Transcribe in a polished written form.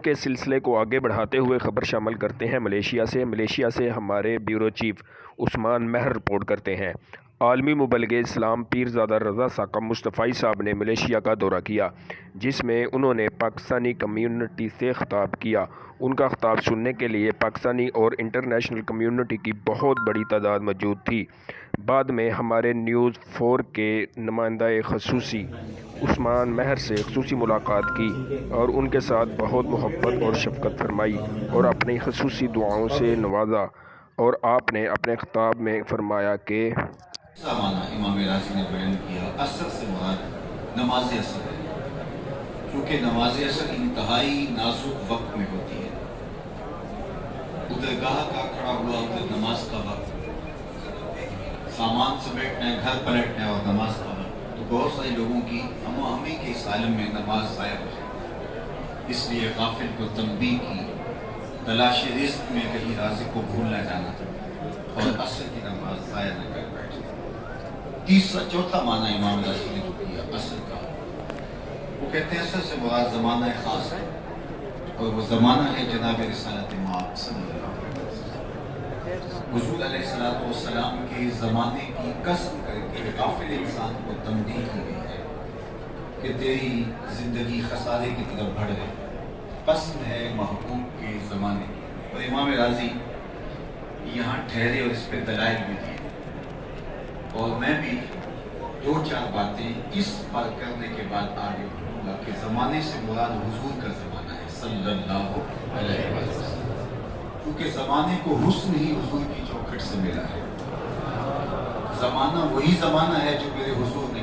کے سلسلے کو آگے بڑھاتے ہوئے خبر شامل کرتے ہیں ملیشیا سے ہمارے بیورو چیف عثمان مہر رپورٹ کرتے ہیں۔ عالمی مبلغ اسلام پیرزادہ رضا ثاقب مصطفی صاحب نے ملیشیا کا دورہ کیا، جس میں انہوں نے پاکستانی کمیونٹی سے خطاب کیا۔ ان کا خطاب سننے کے لیے پاکستانی اور انٹرنیشنل کمیونٹی کی بہت بڑی تعداد موجود تھی۔ بعد میں ہمارے نیوز 4 کے نمائندہ خصوصی عثمان مہر سے خصوصی ملاقات کی اور ان کے ساتھ بہت محبت اور شفقت فرمائی اور اپنی خصوصی دعاؤں سے نوازا، اور آپ نے اپنے خطاب میں فرمایا کہ معنی امام راضی نے بیان کیا، اثر سے مراد نماز اثر ہے، کیونکہ نماز اثر انتہائی نازک وقت میں ہوتی ہے۔ ادھر گاہ کا کھڑا ہوا، ادھر نماز کا وقت، سامان سمیٹنا ہے، گھر پلٹنا ہے اور نماز کا وقت، تو بہت سارے لوگوں کی ہم و ہمی کے اس عالم میں نماز ضائع ہو جائے۔ اس لیے غافل کو تنبیہ کی، تلاش رزق میں کہیں رازق کو بھول نہ جانا اور عصر کی نماز ضائع نہ کر بیٹھے۔ چوتھا معنی امام راضی نے جو کیا عصر کا، وہ کہتے ہیں عصر سے مراد زمانہ خاص ہے، اور وہ زمانہ ہے جناب رسالت مآب صلی اللہ علیہ وسلم۔ حضور علیہ السلام کے زمانے کی قسم کر کے غافل انسان کو تنبیہ کی گئی ہے کہ تیری زندگی خسارے کی طرف بڑھ رہی ہے، قسم ہے محبوب کے زمانے کی۔ اور امام راضی یہاں ٹھہرے اور اس پہ دلائل بھی دیے، اور میں بھی دو چار باتیں اس پر کرنے کے بعد آگے بڑھوں گا کہ زمانے سے مراد حضور کا زمانہ ہے صلی اللہ علیہ وسلم، کیونکہ زمانے کو حسن ہی حضور کی چوکھٹ سے ملا ہے۔ زمانہ وہی زمانہ ہے جو میرے حضور نے